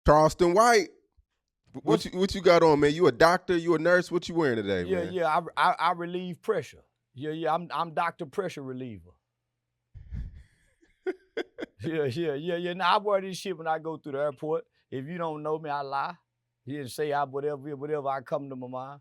Charleston White. What's, What you got on, man? You a doctor? You a nurse? What you wearing today, yeah, man? yeah. I relieve pressure. Yeah. I'm Dr. Pressure Reliever. Yeah. Now I wear this shit when I go through the airport. If you don't know me, I lie. You didn't say whatever I come to my mind.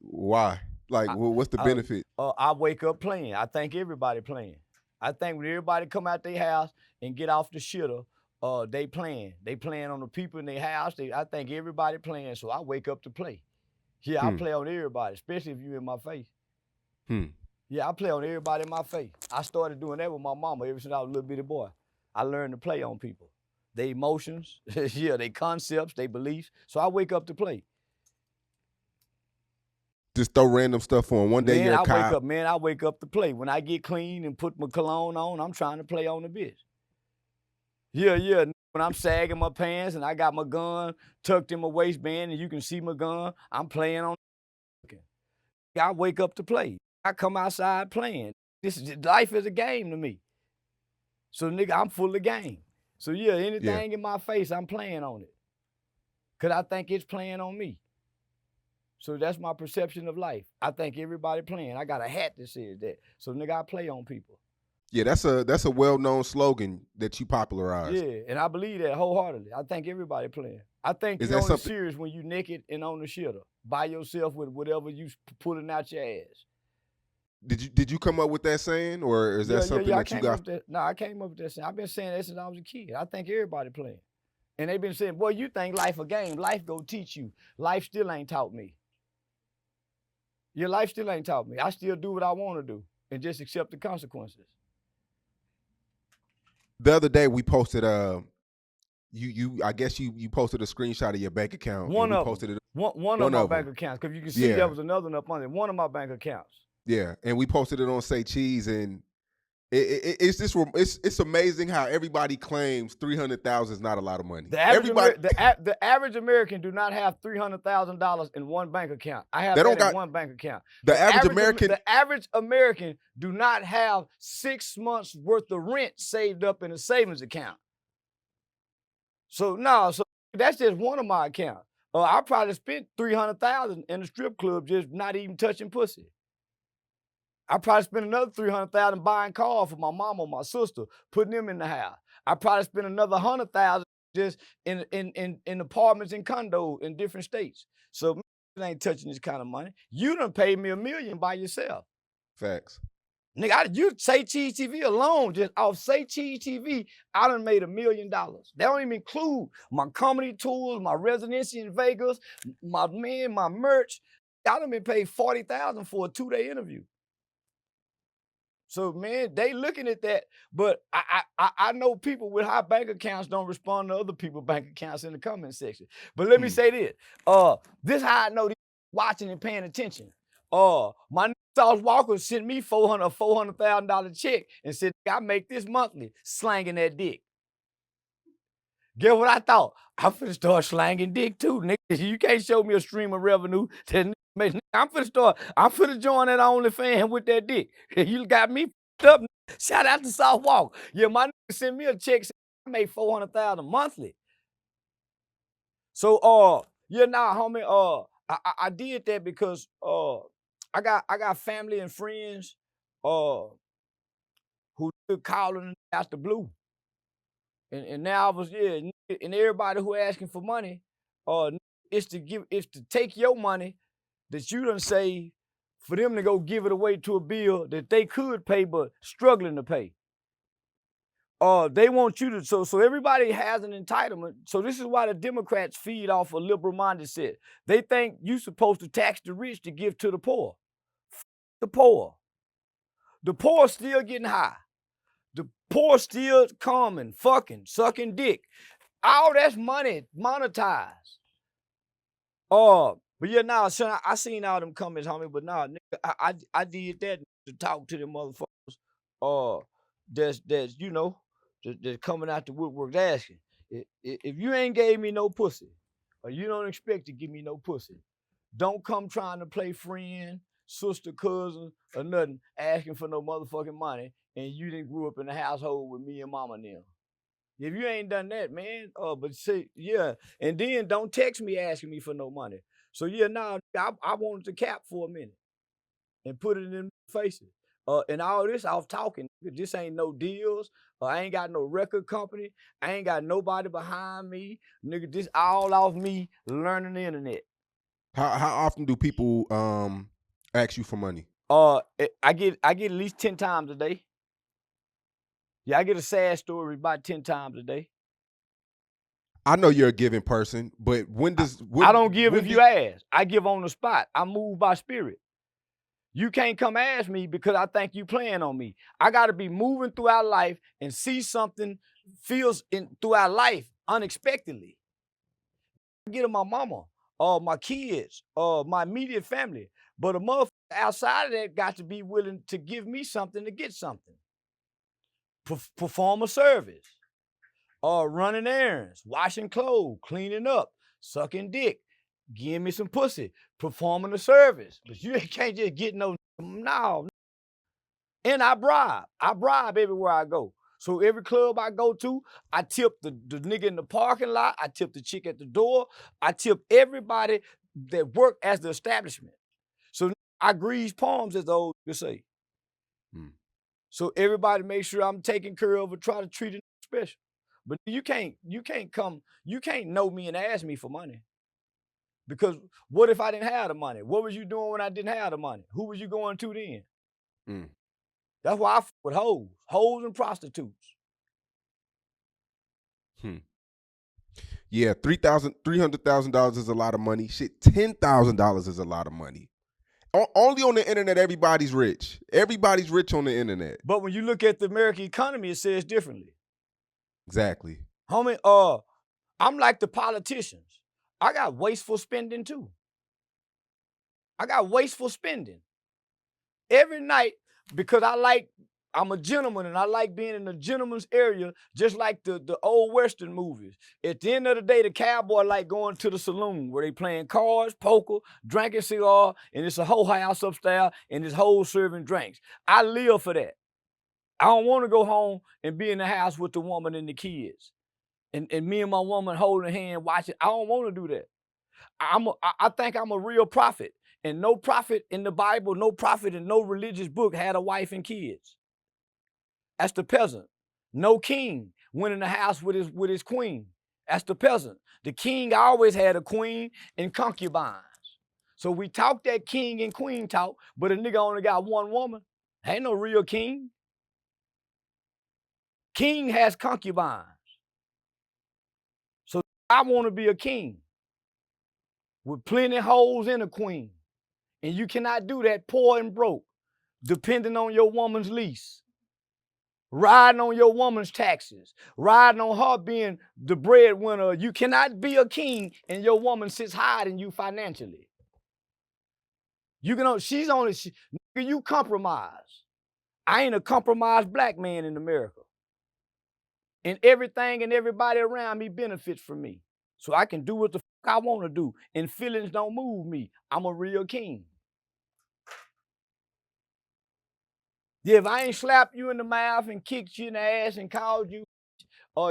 Why? Like, what's the benefit? I wake up playing. I think everybody playing. I think when everybody come out their house and get off the shitter, they playing. They playing on the people in their house. I think everybody playing, so I wake up to play. Yeah, I play on everybody, especially if you in my face. Yeah, I play on everybody in my face. I started doing that with my mama ever since I was a little bitty boy. I learned to play on people. Their emotions, yeah, their concepts, their beliefs. So I wake up to play. Just throw random stuff on. One day you're a cop. I wake up to play. When I get clean and put my cologne on, I'm trying to play on the bitch. Yeah. When I'm sagging my pants and I got my gun tucked in my waistband and you can see my gun, I'm playing on. I wake up to play. I come outside playing. Life is a game to me. So nigga, I'm full of game. So yeah, anything in my face, I'm playing on it. Cause I think it's playing on me. So that's my perception of life. I think everybody playing. I got a hat that says that. So nigga, I play on people. Yeah, that's a well-known slogan that you popularized. Yeah, and I believe that wholeheartedly. I think everybody playing. I think you're only serious when you naked and on the shitter by yourself with whatever you pulling out your ass. Did you come up with that saying, or is that something that you got? I came up with that saying. I've been saying that since I was a kid. I think everybody playing. And they've been saying, boy, you think life a game. Life go teach you. Life still ain't taught me. Your life still ain't taught me. I still do what I want to do and just accept the consequences. The other day we posted I guess you posted a screenshot of your bank account. One of my bank accounts, because you can see there was another one up on it. One of my bank accounts. Yeah, and we posted it on Say Cheese, and it's amazing how everybody claims $300,000 is not a lot of money. The average American do not have $300,000 in one bank account. I have that in one bank account. The average American do not have 6 months worth of rent saved up in a savings account. So that's just one of my accounts. I probably spent $300,000 in the strip club just not even touching pussy. I probably spent another $300,000 buying cars for my mom or my sister, putting them in the house. I probably spent another $100,000 just in apartments and condos in different states. So it ain't touching this kind of money. You done paid me $1 million by yourself. Facts. Nigga, you Say Cheese TV alone, just off Say Cheese TV, I done made $1 million. That don't even include my comedy tours, my residency in Vegas, my merch. I done been paid $40,000 for a 2-day interview. So man, they looking at that, but I know people with high bank accounts don't respond to other people's bank accounts in the comment section. But let me say this. This how I know these watching and paying attention. My Sauce Walker sent me a $400,000 check and said, I make this monthly, slanging that dick. Guess what I thought? I'm finna start slanging dick too, nigga. You can't show me a stream of revenue that I'm finna join that OnlyFans with that dick. You got me up. Shout out to South Walk. Yeah, my nigga sent me a check. I made $400,000 monthly. So, homie, I did that because I got family and friends who calling out the blue. And now and everybody who asking for money, it's to take your money that you done saved for them to go give it away to a bill that they could pay but struggling to pay. They want you to, so everybody has an entitlement. So this is why the Democrats feed off a liberal mindset. They think you supposed to tax the rich to give to the poor. The poor. The poor still getting high. The poor still coming, fucking, sucking dick. All that's money monetized. But yeah, son, I seen all them comments, homie, but nigga, I did that to talk to them motherfuckers. That's coming out the woodwork asking. If you ain't gave me no pussy, or you don't expect to give me no pussy, don't come trying to play friend, sister, cousin, or nothing, asking for no motherfucking money, and you didn't grew up in a household with me and mama and them. If you ain't done that, man, but see, yeah, and then don't text me asking me for no money. So yeah, now I wanted to cap for a minute and put it in their faces. And all this off talking. This ain't no deals. I ain't got no record company. I ain't got nobody behind me. Nigga, this all off me learning the internet. How often do people ask you for money? I get at least 10 times a day. Yeah, I get a sad story about 10 times a day. I know you're a giving person, but I don't give if you ask. I give on the spot. I move by spirit. You can't come ask me because I think you playing on me. I got to be moving throughout life and see something throughout life unexpectedly. I get to my mama, my kids, my immediate family. But a motherfucker outside of that got to be willing to give me something to get something. Perform a service. Running errands, washing clothes, cleaning up, sucking dick, give me some pussy, performing a service. But you can't just get no. And I bribe everywhere I go. So every club I go to, I tip the nigga in the parking lot, I tip the chick at the door, I tip everybody that work as the establishment. So I grease palms, as the old niggas say. So everybody make sure I'm taking care of or try to treat it special. But you can't know me and ask me for money. Because what if I didn't have the money? What was you doing when I didn't have the money? Who was you going to then? That's why I fuck with hoes and prostitutes. Yeah, $300,000 is a lot of money. Shit, $10,000 is a lot of money. Only on the internet, everybody's rich. Everybody's rich on the internet. But when you look at the American economy, it says differently. Exactly. Homie, I'm like the politicians. I got wasteful spending too. I got wasteful spending. Every night, because I'm a gentleman and I like being in a gentleman's area, just like the old Western movies. At the end of the day, the cowboy like going to the saloon where they playing cards, poker, drinking cigar, and it's a whole house upstairs and this whole serving drinks. I live for that. I don't want to go home and be in the house with the woman and the kids. And me and my woman holding hand, watching. I don't want to do that. I think I'm a real prophet. And no prophet in the Bible, no prophet in no religious book had a wife and kids. That's the peasant. No king went in the house with his queen. That's the peasant. The king always had a queen and concubines. So we talk that king and queen talk, but a nigga only got one woman. Ain't no real king. King has concubines. So I want to be a king with plenty hoes and a queen. And you cannot do that poor and broke, depending on your woman's lease, riding on your woman's taxes, riding on her being the breadwinner. You cannot be a king and your woman sits higher than you financially. You compromise. I ain't a compromised black man in America. And everything and everybody around me benefits from me. So I can do what the fuck I want to do. And feelings don't move me. I'm a real king. Yeah, if I ain't slapped you in the mouth and kicked you in the ass and called you,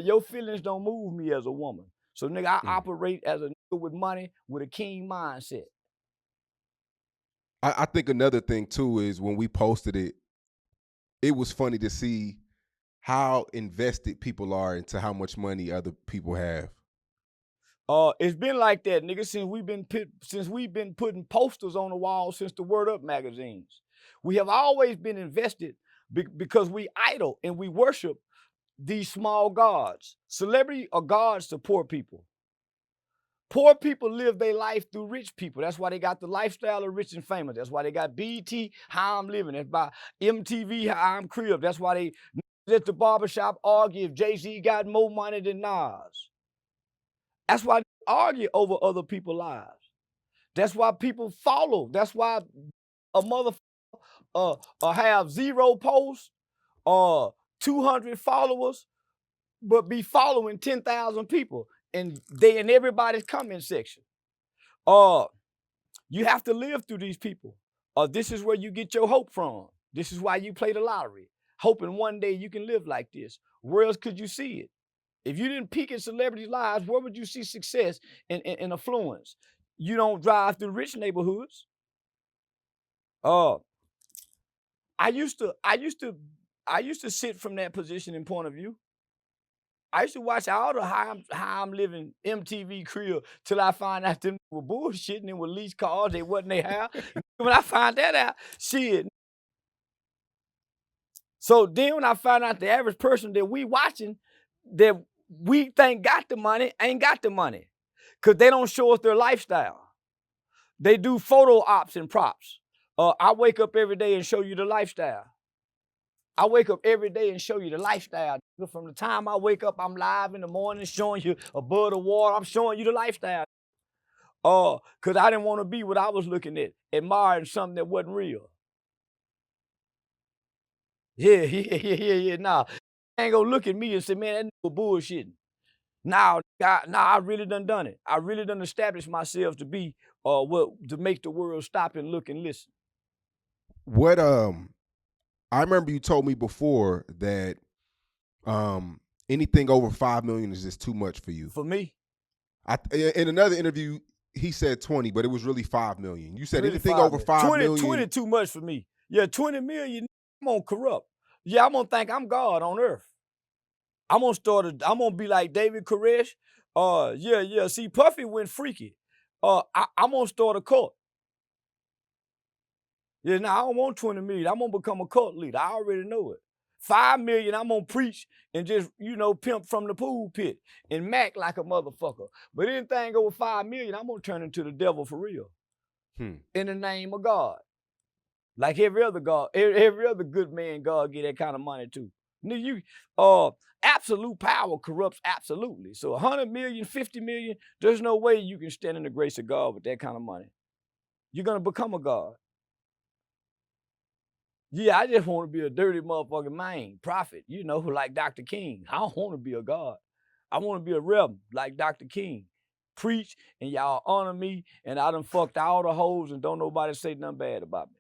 your feelings don't move me as a woman. So nigga, I operate as a nigga with money with a king mindset. I think another thing too is when we posted it, it was funny to see how invested people are into how much money other people have. It's been like that, nigga, since we've been putting posters on the wall since the Word Up magazines. We have always been invested because we idol and we worship these small gods. Celebrity are gods to poor people. Poor people live their life through rich people. That's why they got the lifestyle of rich and famous. That's why they got BET, How I'm Living. That's by MTV, How I'm Crib. That's why they at the barbershop argue if Jay-Z got more money than Nas. That's why they argue over other people's lives. That's why people follow. That's why a motherfucker have 0 posts or 200 followers, but be following 10,000 people, and they in everybody's comment section. You have to live through these people. This is where you get your hope from. This is why you play the lottery, hoping one day you can live like this. Where else could you see it? If you didn't peak in celebrities' lives, where would you see success and affluence? You don't drive through rich neighborhoods. Uh, I used to sit from that position and point of view. I used to watch all the how I'm living MTV crib till I find out them were bullshitting and were leased cars they wasn't they have. When I find that out, shit. So then when I find out the average person that we watching that we think got the money ain't got the money. Cause they don't show us their lifestyle. They do photo ops and props. I wake up every day and show you the lifestyle. I wake up every day and show you the lifestyle. From the time I wake up, I'm live in the morning showing you above the water. I'm showing you the lifestyle. Cause I didn't want to be what I was looking at, admiring something that wasn't real. Yeah. Nah, ain't gonna look at me and say, man, that nigga bullshitting. Now I really done it. I really done established myself to be to make the world stop and look and listen. What I remember you told me before that anything over 5 million is just too much for you. For me. In another interview, he said 20, but it was really 5 million. You said really anything over 5 million. 20 too much for me. Yeah, 20 million, I'm gonna corrupt. Yeah, I'm gonna think I'm God on earth. I'm gonna be like David Koresh. Yeah. See, Puffy went freaky. I'm gonna start a cult. Yeah, now I don't want 20 million. I'm gonna become a cult leader. I already know it. 5 million, I'm gonna preach and just, pimp from the pool pit and mac like a motherfucker. But anything over 5 million, I'm gonna turn into the devil for real. In the name of God. Like every other God, every other good man, God get that kind of money too. Absolute power corrupts absolutely. So 100 million, 50 million, there's no way you can stand in the grace of God with that kind of money. You're gonna become a God. Yeah, I just want to be a dirty motherfucking man, prophet, like Dr. King. I don't want to be a God. I want to be a rebel like Dr. King. Preach and y'all honor me, and I done fucked all the hoes and don't nobody say nothing bad about me.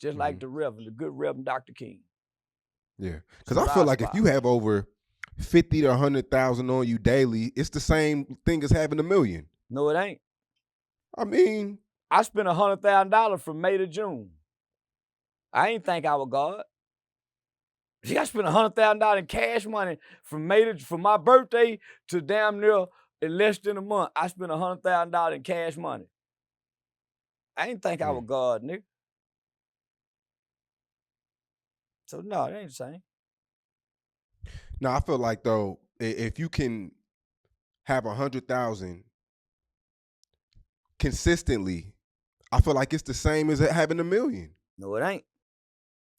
Just like the good Reverend Dr. King. Yeah, because I feel like if you have over 50 to 100,000 on you daily, it's the same thing as having $1 million. No, it ain't. I mean, I spent $100,000 from May to June. I ain't think I was God. I spent $100,000 in cash money from my birthday to damn near in less than a month. I spent $100,000 in cash money. I ain't think I was God, nigga. So no, it ain't the same. No, I feel like though, if you can have 100,000 consistently, I feel like it's the same as having $1 million. No, it ain't.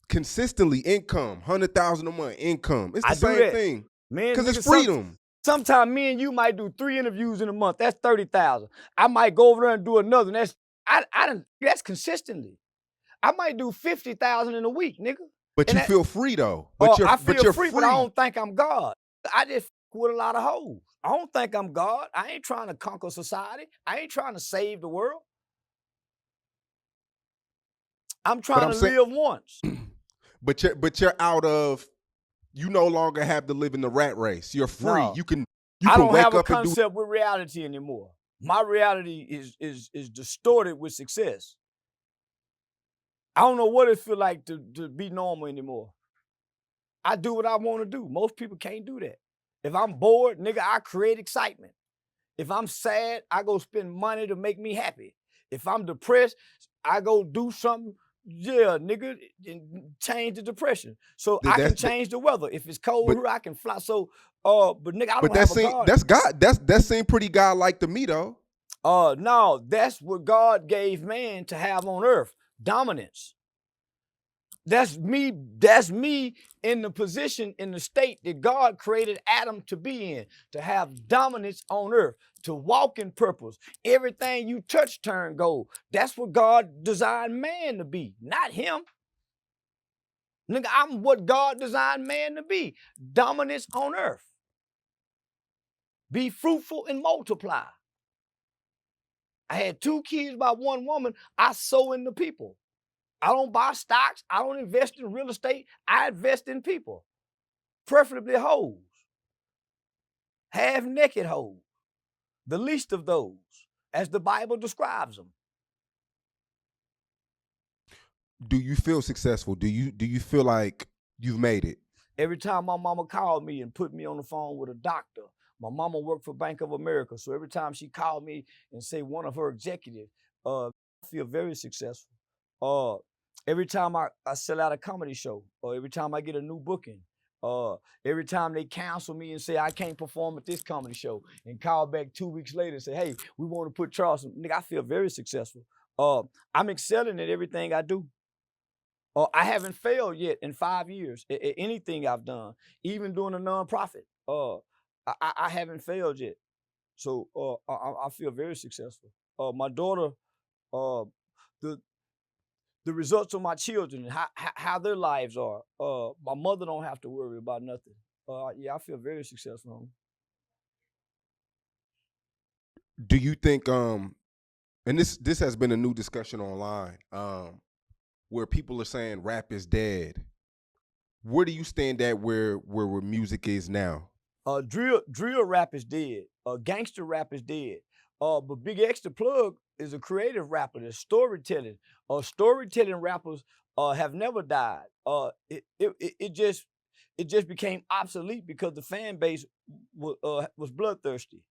Consistently income, 100,000 a month income. It's the same thing. Man, because it's freedom. Sometimes me and you might do 3 interviews in a month. That's 30,000. I might go over there and do another. And that's consistently. I might do 50,000 in a week, nigga. But you feel free though. But I feel free, but I don't think I'm God. I just with a lot of hoes. I don't think I'm God. I ain't trying to conquer society. I ain't trying to save the world. I'm trying to live once. But you're out of. You no longer have to live in the rat race. You're free. No. You can. I don't have a concept with reality anymore. My reality is distorted with success. I don't know what it feel like to be normal anymore. I do what I want to do. Most people can't do that. If I'm bored, nigga, I create excitement. If I'm sad, I go spend money to make me happy. If I'm depressed, I go do something, nigga, and change the depression. So I can change the weather. If it's cold here, I can fly. So, but nigga, I don't have a God. That's God. That seemed pretty God-like to me though. No, that's what God gave man to have on earth. Dominance. That's me in the position, in the state that God created Adam to be in, to have dominance on earth, to walk in purpose. Everything you touch turn gold. That's what God designed man to be, not him. Nigga, I'm what God designed man to be. Dominance on earth. Be fruitful and multiply. I had 2 kids by 1 woman. I sow in the people. I don't buy stocks. I don't invest in real estate. I invest in people, preferably hoes. half-naked hoes, the least of those, as the Bible describes them. Do you feel successful? Do you feel like you've made it? Every time my mama called me and put me on the phone with a doctor, my mama worked for Bank of America, so every time she called me and say one of her executives, I feel very successful. Every time I sell out a comedy show, or every time I get a new booking, every time they cancel me and say I can't perform at this comedy show, and call back 2 weeks later and say, hey, we want to put Charleston, nigga, I feel very successful. I'm excelling at everything I do. I haven't failed yet in 5 years at anything I've done, even doing a nonprofit. I haven't failed yet. So I feel very successful. My daughter, uh, the the results of my children, how their lives are. My mother don't have to worry about nothing. Yeah, I feel very successful. Do you think and this has been a new discussion online, where people are saying rap is dead. Where do you stand at where music is now? Drill rap is dead. Gangster rap is dead. But Big Extra Plug is a creative rapper. There's storytelling. Storytelling rappers have never died. It just became obsolete because the fan base was bloodthirsty.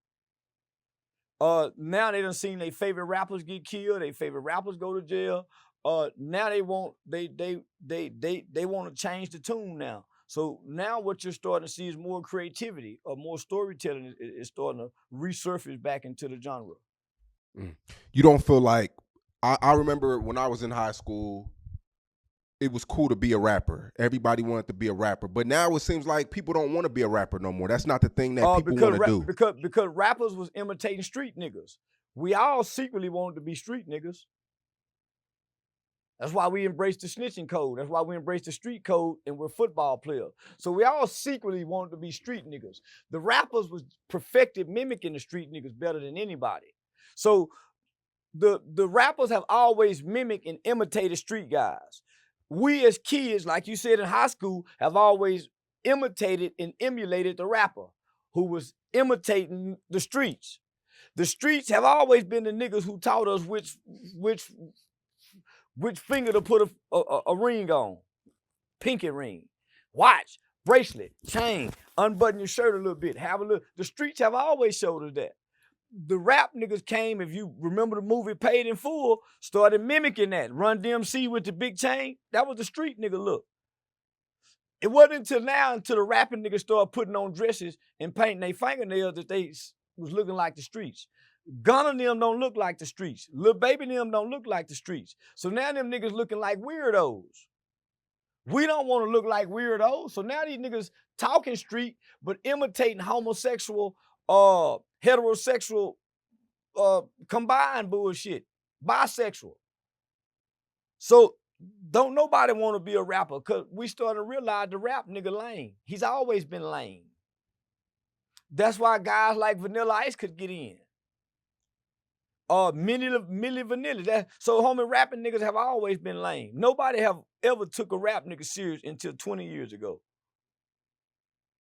Now they done seen their favorite rappers get killed. Their favorite rappers go to jail. Now they want to change the tune now. So now what you're starting to see is more creativity or more storytelling is starting to resurface back into the genre. You don't feel like I remember when I was in high school, it was cool to be a rapper. Everybody wanted to be a rapper, but now it seems like people don't want to be a rapper no more. That's not the thing that people want to do. Because rappers was imitating street niggas. We all secretly wanted to be street niggas. That's why we embraced the snitching code. That's why we embraced the street code, and we're football players. So we all secretly wanted to be street niggas. The rappers was perfected mimicking the street niggas better than anybody. So the rappers have always mimicked and imitated street guys. We as kids, like you said in high school, have always imitated and emulated the rapper who was imitating the streets. The streets have always been the niggas who taught us which finger to put a ring on. Pinky ring, watch, bracelet, chain, unbutton your shirt a little bit, have a little. The streets have always showed us that. The rap niggas came, if you remember the movie Paid in Full, started mimicking that. Run DMC with the big chain, that was the street nigga look. It wasn't until now, until the rapping niggas started putting on dresses and painting their fingernails, that they was looking like the streets. Gunna and them don't look like the streets. Lil Baby and them don't look like the streets. So now them niggas looking like weirdos. We don't want to look like weirdos. So now these niggas talking street, but imitating homosexual, heterosexual, combined bullshit, bisexual. So don't nobody want to be a rapper, because we started to realize the rap nigga lame. He's always been lame. That's why guys like Vanilla Ice could get in. Milli Vanilli. So homie, rapping niggas have always been lame. Nobody have ever took a rap nigga serious until 20 years ago.